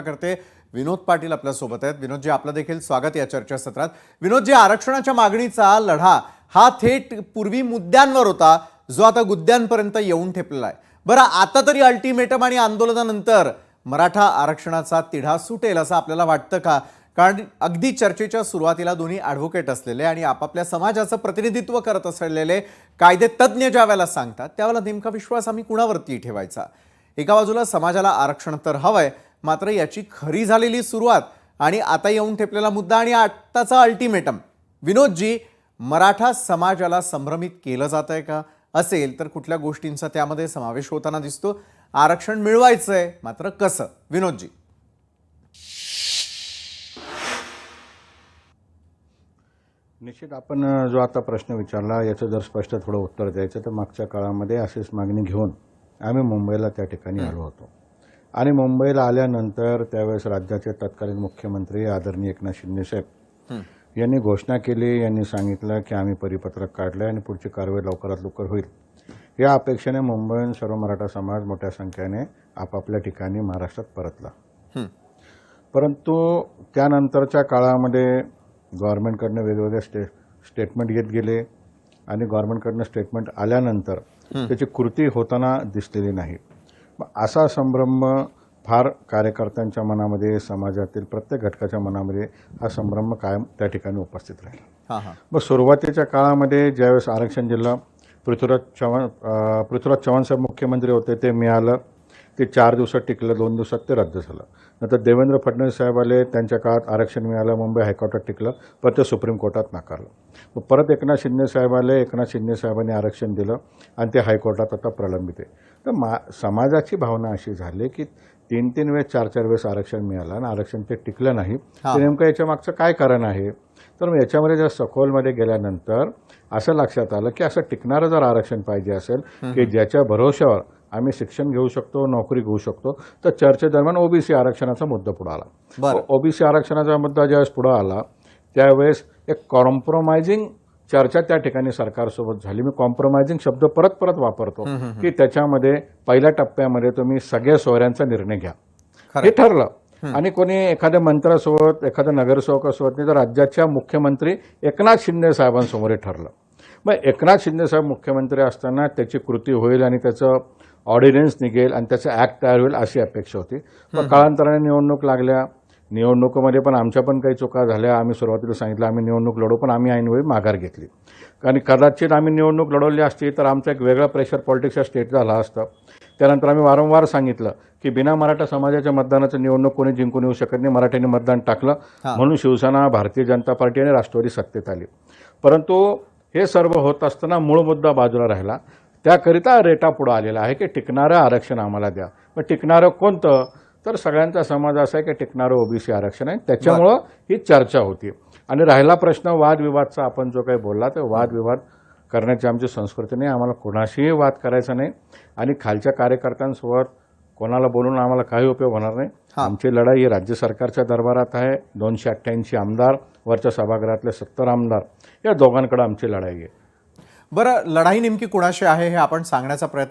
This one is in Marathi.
करते विनोद पाटील आपल्या सोबत आहेत। विनोदजी, आपलं देखील स्वागत या चर्चासत्रात। विनोदजी, आरक्षणाच्या मागणीचा लढा हा थेट पूर्वी मुद्द्यांवर होता, जो आता गुद्द्यांपर्यंत येऊन ठेपलेला आहे। बरं, आता तरी अल्टिमेटम आणि आंदोलनानंतर मराठा आरक्षणाचा तिढा सुटेल असं आपल्याला वाटतं का? कारण अगदी चर्चेच्या सुरुवातीला दोन्ही ॲडव्होकेट असलेले आणि आपापल्या समाजाचं प्रतिनिधित्व करत असलेले कायदे तज्ञ ज्यावेळेला सांगतात त्यावेळेला नेमका विश्वास आम्ही कुणावरती ठेवायचा? एका बाजूला समाजाला आरक्षण तर हवंय, मात्र याची खरी झालेली सुरुवात आणि आता येऊन ठेपलेला मुद्दा आणि आत्ताचा अल्टिमेटम, विनोदजी, मराठा समाजाला संभ्रमित केलं जातंय का? असेल तर कुठल्या गोष्टींचा त्यामध्ये समावेश होताना दिसतो? आरक्षण मिळवायचंय, मात्र कसं? विनोदजी, निश्चित आपण जो आता प्रश्न विचारला याचं जर स्पष्ट थोडं उत्तर द्यायचं तर मागच्या काळामध्ये अशीच मागणी घेऊन आम्ही मुंबईला त्या ठिकाणी आलो होतो आणि मुंबईला आल्यानंतर त्यावेळेस राज्याचे तत्कालीन मुख्यमंत्री आदरणीय एकनाथ शिंदे साहेब यांनी घोषणा केली। यांनी सांगितलं की आम्ही परिपत्रक काढलंय आणि पुढची कारवाई लवकरात लवकर होईल। या अपेक्षेने मुंबईहून सर्व मराठा समाज मोठ्या संख्येने आपापल्या ठिकाणी महाराष्ट्रात परतला। परंतु त्यानंतरच्या काळामध्ये गव्हर्नमेंटकडनं वेगवेगळे स्टेटमेंट येत गेले आणि गव्हर्नमेंटकडनं स्टेटमेंट आल्यानंतर त्याची कृती होताना दिसलेली नाही। असा संभ्रम फार कार्यकर्त्यांच्या मनामध्ये, समाजातील प्रत्येक घटकाच्या मनामध्ये हा संभ्रम कायम त्या ठिकाणी उपस्थित राहिला। मग सुरुवातीच्या काळामध्ये ज्यावेळेस आरक्षण दिलं, पृथ्वीराज चव्हाण साहेब मुख्यमंत्री होते, ते मिळालं, ते 4 दिवसात टिकलं, 2 दिवसात ते रद्द झालं। नंतर देवेंद्र फडणवीस साहेब आले, त्यांच्या काळात आरक्षण मिळालं, मुंबई हायकोर्टात टिकलं, परत ते सुप्रीम कोर्टात नाकारलं। मग परत एकनाथ शिंदे साहेब आले, एकनाथ शिंदे साहेबांनी आरक्षण दिलं आणि ते हायकोर्टात आता प्रलंबित आहे। तर समाजाची भावना अशी झाली की 3-3 वेळेस 4-4 वेळेस आरक्षण मिळालं आणि आरक्षण ते टिकलं नाही, तर नेमकं याच्या मागचं काय कारण आहे? तर मग याच्यामध्ये जर सखोलमध्ये गेल्यानंतर असं लक्षात आलं की असं टिकणारं जर आरक्षण पाहिजे असेल की ज्याच्या भरोश्यावर आम्ही शिक्षण घेऊ शकतो, नोकरी घेऊ शकतो, तर चर्चेदरम्यान ओबीसी आरक्षणाचा मुद्दा पुढे आला। ओबीसी आरक्षणाचा मुद्दा ज्यावेळेस पुढे आला त्यावेळेस एक कॉम्प्रोमाइजिंग चर्चा त्या ठिकाणी सरकारसोबत झाली। मी कॉम्प्रोमाइजिंग शब्द परत परत वापरतो की त्याच्यामध्ये पहिल्या टप्प्यामध्ये तुम्ही सगळ्या सोयऱ्यांचा निर्णय घ्या, हे ठरलं। आणि कोणी एखाद्या मंत्र्यासोबत, एखाद्या नगरसेवकासोबत नाही, तर राज्याच्या मुख्यमंत्री एकनाथ शिंदे साहेबांसमोर हे ठरलं। मग एकनाथ शिंदे साहेब मुख्यमंत्री असताना त्याची कृती होईल आणि त्याचं ऑर्डिनन्स निघेल आणि त्याचं ॲक्ट तयार होईल अशी अपेक्षा होती। मग काळांतराने निवडणूक लागल्या, निवडणुकीमध्ये पण आमच्या पण काही चुका झाल्या। आम्ही सुरुवातीला सांगितलं आम्ही निवडणूक लढू, पण आम्ही ऐनवेळी माघार घेतली। आणि कदाचित आम्ही निवडणूक लढवली असती तर आमचा एक वेगळा प्रेशर पॉलिटिक्सचा स्टेट झाला असतं। त्यानंतर आम्ही वारंवार सांगितलं की बिना मराठा समाजाच्या मतदानाचं निवडणूक कोणी जिंकून येऊ शकत नाही। मराठ्यांनी मतदान टाकलं म्हणून शिवसेना, भारतीय जनता पार्टी आणि राष्ट्रवादी सत्तेत आली। परंतु हे सर्व होत असताना मूळ मुद्दा बाजूला राहिला। त्याकरिता रेटा पुढे आलेला आहे की टिकणारं आरक्षण आम्हाला द्या। मग टिकणारं कोणतं? तर सगळ्यांचा समाज असा आहे की टिकणारं ओबीसी आरक्षण आहे। त्याच्यामुळं ही चर्चा होती। आणि राहिला प्रश्न वादविवादचा, आपण जो काही बोलला तर वादविवाद करण्याची आमची संस्कृती नाही, आम्हाला कोणाशीही वाद करायचा नाही आणि खालच्या कार्यकर्त्यांसोबत कोणाला बोलून आम्हाला काही उपयोग होणार नाही। आमची लढाई ही राज्य सरकारच्या दरबारात आहे। 288 आमदार, वरच्या सभागृहातले 70 आमदार, या दोघांकडे आमची लढाई आहे। बरं, लढाई नेमकी कुणाशी आहे हे आपण सांगण्याचा प्रयत्न